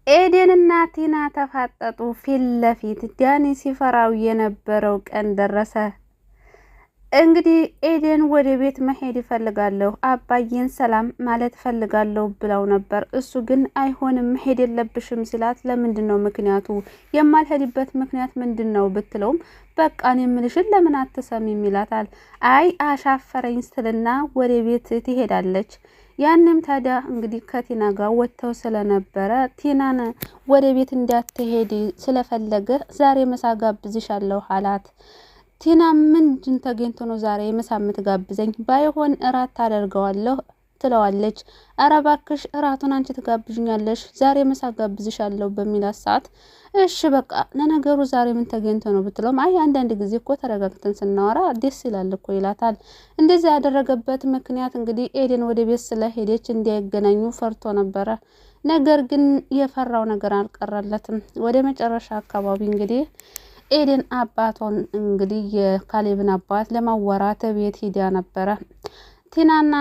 ኤደንና ቲና ተፋጠጡ ፊት ለፊት። ዳኒ ሲፈራው የነበረው ቀን ደረሰ። እንግዲህ ኤደን ወደ ቤት መሄድ ይፈልጋለሁ፣ አባዬን ሰላም ማለት ፈልጋለሁ ብለው ነበር። እሱ ግን አይሆንም መሄድ የለብሽም ሲላት፣ ለምንድን ነው ምክንያቱ? የማልሄድበት ምክንያት ምንድን ነው ብትለውም፣ በቃ እኔ የምልሽን ለምን አትሰሚም ይላታል። አይ አሻፈረኝ ስትልና ወደ ቤት ትሄዳለች። ያንም ታዲያ እንግዲህ ከቲና ጋር ወጥተው ስለነበረ ቲናን ወደ ቤት እንዳትሄድ ስለፈለገ ዛሬ ምሳ ጋብዝሻለሁ አላት። ቲና ምንድን ተገኝቶ ነው ዛሬ ምሳ የምትጋብዘኝ? ባይሆን እራት ታደርገዋለሁ ትለዋለች። ኧረ እባክሽ እራቱን አንቺ ትጋብዥኛለሽ፣ ዛሬ ምሳ ጋብዝሻለሁ በሚላት ሰዓት እሺ በቃ ለነገሩ ዛሬ ምን ተገኝቶ ነው ብትለውም፣ አይ አንዳንድ ጊዜ እኮ ተረጋግተን ስናወራ ደስ ይላል እኮ ይላታል። እንደዚህ ያደረገበት ምክንያት እንግዲህ ኤደን ወደ ቤት ስለሄደች እንዳይገናኙ ፈርቶ ነበረ። ነገር ግን የፈራው ነገር አልቀረለትም። ወደ መጨረሻ አካባቢ እንግዲህ ኤደን አባቷን እንግዲህ የካሌብን አባት ለማዋራት ቤት ሂዳ ነበረ። ቲናና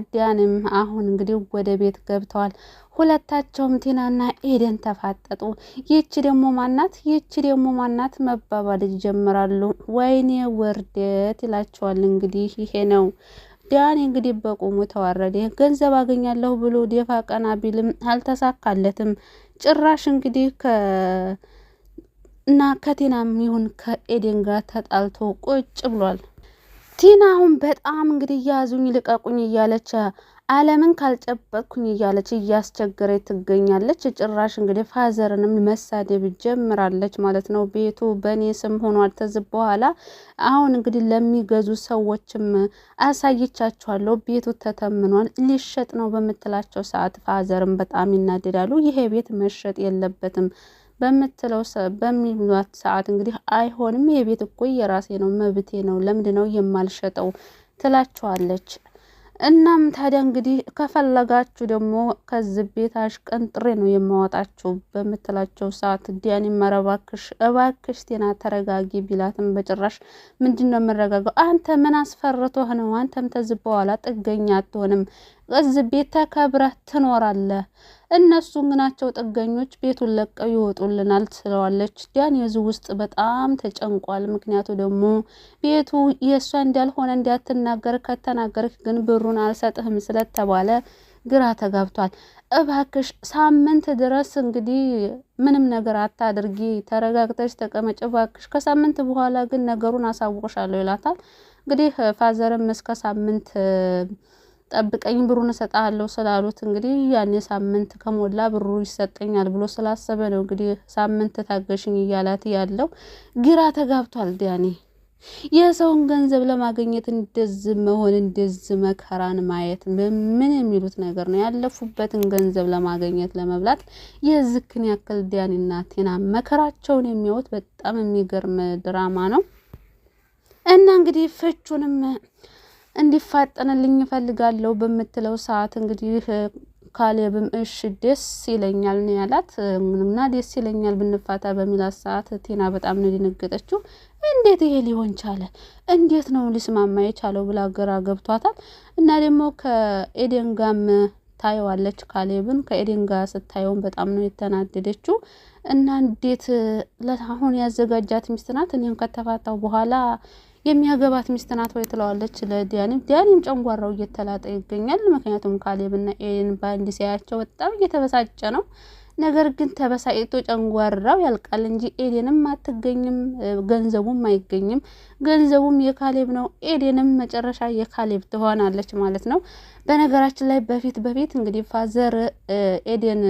ዲያንም አሁን እንግዲህ ወደ ቤት ገብተዋል። ሁለታቸውም ቲናና ኤደን ተፋጠጡ። ይቺ ደግሞ ማናት መባባል ይጀምራሉ። ወይኔ ውርደት ይላቸዋል። እንግዲህ ይሄ ነው ዲያን እንግዲህ በቁሙ ተዋረደ። ገንዘብ አገኛለሁ ብሎ ደፋ ቀና ቢልም አልተሳካለትም። ጭራሽ እንግዲህ ከቲናም ይሁን ከኤደን ጋር ተጣልቶ ቁጭ ብሏል። ቲና አሁን በጣም እንግዲህ ያዙኝ ልቀቁኝ እያለች አለምን ካልጨበጥኩኝ እያለች እያስቸገረች ትገኛለች። ጭራሽ እንግዲህ ፋዘርንም መሳደብ ጀምራለች ማለት ነው። ቤቱ በእኔ ስም ሆኗል። ተዝብ በኋላ አሁን እንግዲህ ለሚገዙ ሰዎችም አሳይቻቸዋለሁ። ቤቱ ተተምኗል፣ ሊሸጥ ነው በምትላቸው ሰዓት ፋዘርም በጣም ይናደዳሉ። ይሄ ቤት መሸጥ የለበትም በሚሏት ሰዓት እንግዲህ አይሆንም፣ የቤት እኮ የራሴ ነው መብቴ ነው፣ ለምንድን ነው የማልሸጠው ትላቸዋለች። እናም ታዲያ እንግዲህ ከፈለጋችሁ ደግሞ ከዚህ ቤት አሽቀንጥሬ ነው የማወጣችሁ በምትላቸው ሰዓት ዲያኒ እባክሽ ቲና ተረጋጊ ቢላትም በጭራሽ ምንድን ነው የምረጋገው? አንተ ምን አስፈርቶህ ነው? አንተም ተዚህ በኋላ ጥገኛ አትሆንም፣ እዚህ ቤት ተከብረህ ትኖራለህ። እነሱ ናቸው ጥገኞች፣ ቤቱን ለቀው ይወጡልናል ትለዋለች። ዲያን የዚህ ውስጥ በጣም ተጨንቋል። ምክንያቱ ደግሞ ቤቱ የእሷ እንዳልሆነ እንዳትናገር፣ ከተናገርክ ግን ብሩን አልሰጥህም ስለተባለ ግራ ተጋብቷል። እባክሽ ሳምንት ድረስ እንግዲህ ምንም ነገር አታድርጊ፣ ተረጋግተሽ ተቀመጭ እባክሽ፣ ከሳምንት በኋላ ግን ነገሩን አሳውቅሻለሁ ይላታል። እንግዲህ ፋዘርም እስከ ሳምንት ጠብቀኝ ብሩን እሰጥሃለሁ ስላሉት እንግዲህ ያኔ ሳምንት ከሞላ ብሩ ይሰጠኛል ብሎ ስላሰበ ነው እንግዲህ ሳምንት ታገሽኝ እያላት ያለው። ግራ ተጋብቷል ዲያኒ። የሰውን ገንዘብ ለማግኘት እንደዚህ መሆን፣ እንደዚህ መከራን ማየት ምን የሚሉት ነገር ነው? ያለፉበትን ገንዘብ ለማግኘት ለመብላት የዝክን ያክል ዲያኒና ቲና መከራቸውን የሚያዩት በጣም የሚገርም ድራማ ነው። እና እንግዲህ ፍቹንም እንዲፋጠንልኝ እፈልጋለሁ በምትለው ሰዓት እንግዲህ ካሌብም እሺ ደስ ይለኛል ነው ያላት። ምንምና ደስ ይለኛል ብንፋታ በሚላት ሰዓት ቲና በጣም ነው የደነገጠችው። እንዴት ይሄ ሊሆን ቻለ? እንዴት ነው ሊስማማ የቻለው ብላ ግራ ገብቷታል። እና ደግሞ ከኤደን ጋርም ታየዋለች። ካሌብን ከኤደን ጋር ስታየውን በጣም ነው የተናደደችው። እና እንዴት ለአሁን ያዘጋጃት ሚስት ናት፣ እኔም ከተፋታው በኋላ የሚያገባት ሚስት ናት ወይ ትለዋለች ዲያኒም ጨንጓራው እየተላጠ ይገኛል። ምክንያቱም ካሌብና ኤደን ባንድ ሲያያቸው በጣም እየተበሳጨ ነው። ነገር ግን ተበሳጭቶ ጨንጓራው ያልቃል እንጂ ኤደንም አትገኝም፣ ገንዘቡም አይገኝም። ገንዘቡም የካሌብ ነው፣ ኤደንም መጨረሻ የካሌብ ትሆናለች ማለት ነው። በነገራችን ላይ በፊት እንግዲህ ፋዘር ኤደን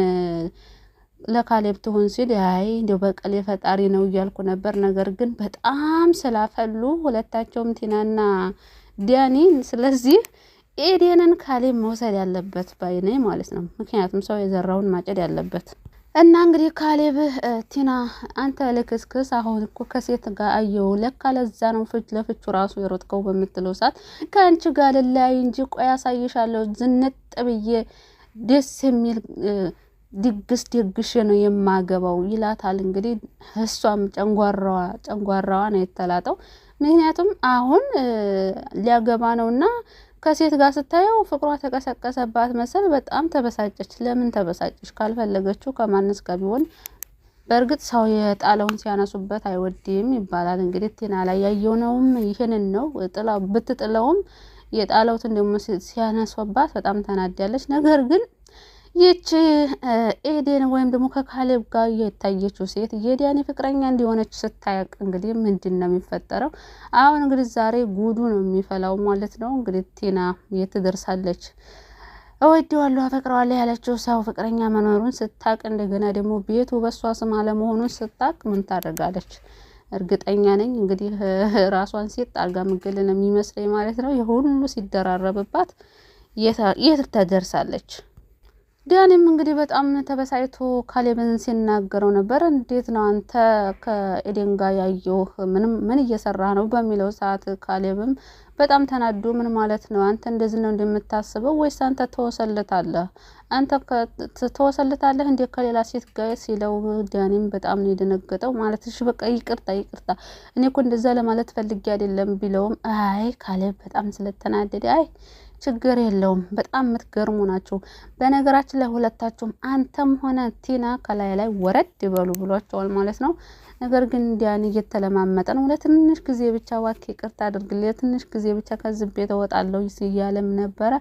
ለካሌብ ትሆን ሲል አይ እንደው በቀል የፈጣሪ ነው እያልኩ ነበር። ነገር ግን በጣም ስላፈሉ ሁለታቸውም ቲናና ዲያኒ፣ ስለዚህ ኤደንን ካሌብ መውሰድ ያለበት ባይኔ ማለት ነው። ምክንያቱም ሰው የዘራውን ማጨድ ያለበት እና እንግዲህ ካሌብ ቲና አንተ ልክስክስ አሁን እኮ ከሴት ጋር አየው ለካ ለዛ ነው ለፍቹ ራሱ የሮጥከው በምትለው ሰዓት ከአንቺ ጋር ልላይ እንጂ ቆይ አሳይሻለሁ ዝንጥ ብዬ ደስ የሚል ድግስ ደግሼ ነው የማገባው ይላታል። እንግዲህ እሷም ጨንጓራዋ ነው የተላጠው። ምክንያቱም አሁን ሊያገባ ነውና ከሴት ጋር ስታየው ፍቅሯ ተቀሰቀሰባት መሰል በጣም ተበሳጨች። ለምን ተበሳጨች? ካልፈለገችው ከማንስ ጋር ቢሆን በእርግጥ ሰው የጣለውን ሲያነሱበት አይወድም ይባላል። እንግዲህ ቲና ላይ ያየነውም ይሄንን ነው። ብትጥለውም የጣለውትን ደግሞ ሲያነሱባት በጣም ተናዳለች። ነገር ግን ይቺ ኤዴን ወይም ደግሞ ከካሌብ ጋር የታየችው ሴት የዲያኔ ፍቅረኛ እንዲሆነች ስታያቅ እንግዲህ ምንድን ነው የሚፈጠረው? አሁን እንግዲህ ዛሬ ጉዱ ነው የሚፈላው ማለት ነው። እንግዲህ ቲና የት ትደርሳለች? እወደዋለሁ አፈቅረዋለሁ ያለችው ሰው ፍቅረኛ መኖሩን ስታቅ፣ እንደገና ደግሞ ቤቱ በሷ ስም አለመሆኑን ስታቅ ምን ታደርጋለች? እርግጠኛ ነኝ እንግዲህ ራሷን ሴት ጣልጋ ምግል ነው የሚመስለኝ ማለት ነው። የሁሉ ሲደራረብባት የት ተደርሳለች? ዲያኔም እንግዲህ በጣም ተበሳይቶ ካሌብን ሲናገረው ነበር። እንዴት ነው አንተ ከኤደን ጋር ያየው ምን እየሰራ ነው በሚለው ሰዓት ካሌብም በጣም ተናዶ ምን ማለት ነው አንተ እንደዚህ ነው እንደምታስበው ወይስ አንተ ተወሰልታለህ? አንተ ተወሰልታለህ እንዴ ከሌላ ሴት ጋር ሲለው ዲያኔም በጣም ነው የደነገጠው። ማለት እሺ በቃ ይቅርታ እኔ እኮ እንደዛ ለማለት ፈልጌ አይደለም ቢለውም አይ ካሌብ በጣም ስለተናደደ አይ ችግር የለውም በጣም የምትገርሙ ናቸው። በነገራችን ላይ ሁለታችሁም አንተም ሆነ ቲና ከላይ ወረድ ይበሉ ብሏቸዋል ማለት ነው። ነገር ግን ዲያኔ እየተለማመጠ ነው። ለትንሽ ጊዜ ብቻ እባክህ ይቅርታ አድርግልኝ፣ ለትንሽ ጊዜ ብቻ ከዚህ ቤት እወጣለሁ እያለም ነበረ።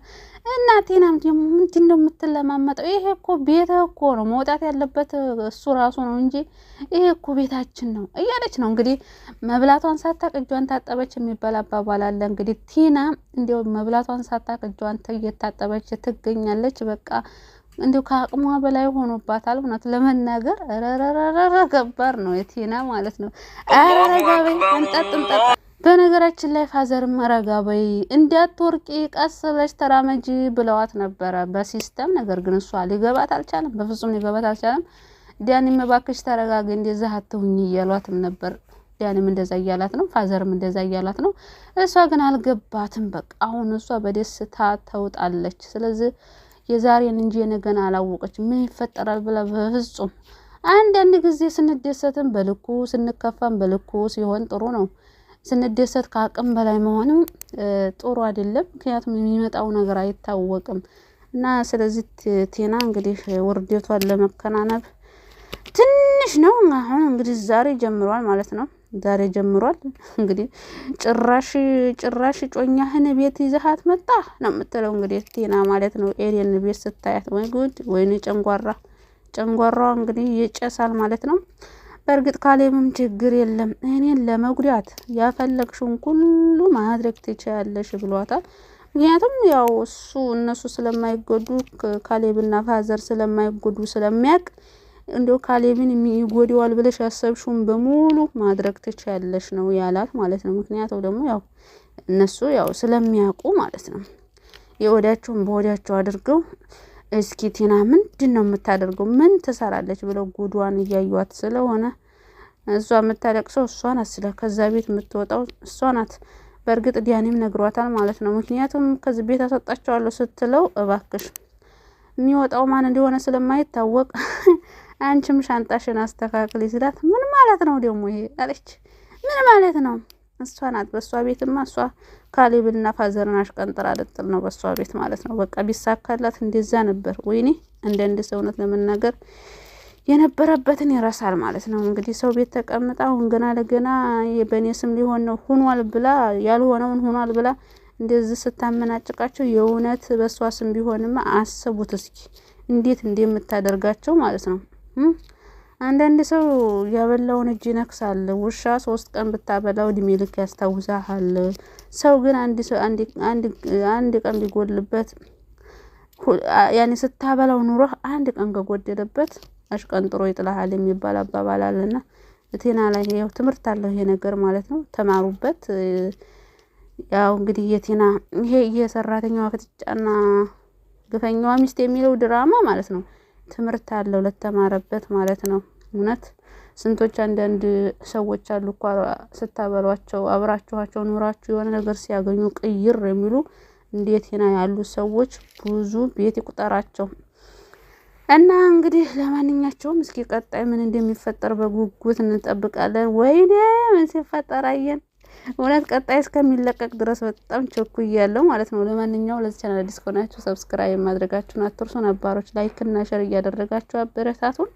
እና ቲናም ደግሞ ምንድን ነው የምትለማመጠው? ይሄ እኮ ቤት እኮ ነው፣ መውጣት ያለበት እሱ ራሱ ነው እንጂ ይሄ እኮ ቤታችን ነው እያለች ነው እንግዲህ። መብላቷን ሳታቅ እጇን ታጠበች የሚባል አባባል አለ። እንግዲህ ቲና እንዲያው መብላቷን ሳታቅ እጇን እየታጠበች ትገኛለች። በቃ እንዲሁ ከአቅሟ በላይ ሆኖባታል። እውነት ለመናገር ረረረረ ገባር ነው የቲና ማለት ነው። ረጋበይ እንጠጥ። በነገራችን ላይ ፋዘርም ረጋበይ እንዳትወርቂ ቀስ ብለሽ ተራመጂ ብለዋት ነበረ በሲስተም። ነገር ግን እሷ ሊገባት አልቻለም፣ በፍጹም ሊገባት አልቻለም። ዲያኔም እባክሽ ተረጋጊ እንደዛ አትሁኝ እያሏትም ነበር። ዲያኔም እንደዛ እያላት ነው፣ ፋዘርም እንደዛ እያላት ነው። እሷ ግን አልገባትም። በቃ አሁን እሷ በደስታ ተውጣለች። ስለዚህ የዛሬን እንጂ የነገን አላወቀች ምን ይፈጠራል ብላ በፍጹም። አንዳንድ ጊዜ ስንደሰትም በልኩ ስንከፋም በልኩ ሲሆን ጥሩ ነው። ስንደሰት ከአቅም በላይ መሆንም ጥሩ አይደለም። ምክንያቱም የሚመጣው ነገር አይታወቅም። እና ስለዚህ ቲና እንግዲህ ውርደቷን ለመከናነብ ትንሽ ነው። አሁን እንግዲህ ዛሬ ጀምሯል ማለት ነው። ዛሬ ጀምሯል እንግዲህ ጭራሽ ጮኛህን ቤት ይዘሃት መጣ ነው የምትለው እንግዲህ ቲና ማለት ነው። ኤደን ቤት ስታያት ወይ ጉድ ወይኔ ጨንጓራዋ እንግዲህ ይጨሳል ማለት ነው። በእርግጥ ካሌብም ችግር የለም እኔን ለመጉዳት ያፈለግሽውን ሁሉ ማድረግ ትችያለሽ ብሏታል። ምክንያቱም ያው እነሱ ስለማይጎዱ ካሌብና ፋዘር ስለማይጎዱ ስለሚያውቅ እንደው ካሌብን የሚጎዳዋል ብለሽ ያሰብሽውን በሙሉ ማድረግ ትችያለሽ ነው ያላት ማለት ነው። ምክንያቱም ደግሞ ያው እነሱ ያው ስለሚያውቁ ማለት ነው። የወዳቸውን በወዳቸው አድርገው እስኪ ቲና ምንድን ነው የምታደርገው ምን ትሰራለች ብለው ጉዷን እያዩዋት ስለሆነ እሷ የምታለቅሰው እሷ ናት። ስለ ከዛ ቤት የምትወጣው እሷ ናት። በእርግጥ ዲያኔም ነግሯታል ማለት ነው። ምክንያቱም ከዚህ ቤት አስወጣቸዋለሁ ስትለው እባክሽ የሚወጣው ማን እንደሆነ ስለማይታወቅ አንቺም ሻንጣሽን አስተካክሊ ስላት ምን ማለት ነው ደግሞ ይሄ አለች። ምን ማለት ነው? እሷ ናት በሷ ቤትማ እሷ ካሌብና ፋዘርን አሽቀንጥራ ልጥል ነው በሷ ቤት ማለት ነው። በቃ ቢሳካላት እንደዛ ነበር። ወይኔ እንደ ሰውነት ለመናገር የነበረበትን ይረሳል ማለት ነው። እንግዲህ ሰው ቤት ተቀምጣ አሁን ገና ለገና በኔ ስም ሊሆን ነው ሆኗል ብላ ያልሆነውን ሆኗል ብላ እንደዚህ ስታመናጭቃቸው የእውነት በሷ ስም ቢሆንማ አስቡት እስኪ እንዴት እንደምታደርጋቸው ማለት ነው። አንዳንድ ሰው ያበላውን እጅ ይነክሳል። ውሻ 3 ቀን ብታበላው እድሜ ልክ ያስታውሳል። ሰው ግን አንድ ቀን ቢጎልበት ያኔ ስታበላው ኑሮ አንድ ቀን ከጎደለበት አሽቀንጥሮ ይጥላል የሚባል አባባል አለና ቲና ላይ ያው ትምህርት አለው ይሄ ነገር ማለት ነው። ተማሩበት። ያው እንግዲህ የቲና ይሄ የሰራተኛዋ ፍጥጫና ግፈኛዋ ሚስት የሚለው ድራማ ማለት ነው ትምህርት አለው ለተማረበት ማለት ነው። እውነት ስንቶች አንዳንድ ሰዎች አሉ እኮ ስታበሏቸው አብራችኋቸው ኑራችሁ የሆነ ነገር ሲያገኙ ቅይር የሚሉ እንዴት ቲና ያሉ ሰዎች ብዙ ቤት ይቁጠራቸው። እና እንግዲህ ለማንኛቸውም እስኪ ቀጣይ ምን እንደሚፈጠር በጉጉት እንጠብቃለን። ወይኔ ምን ሲፈጠር አየን። እውነት ቀጣይ እስከሚለቀቅ ድረስ በጣም ቸኩያለሁ ማለት ነው። ለማንኛውም ለዚህ ቻናል አዲስ ከሆናችሁ ሰብስክራይብ ማድረጋችሁን አትርሱ። ነባሮች ላይክ እና ሼር እያደረጋችሁ አበረታቱን።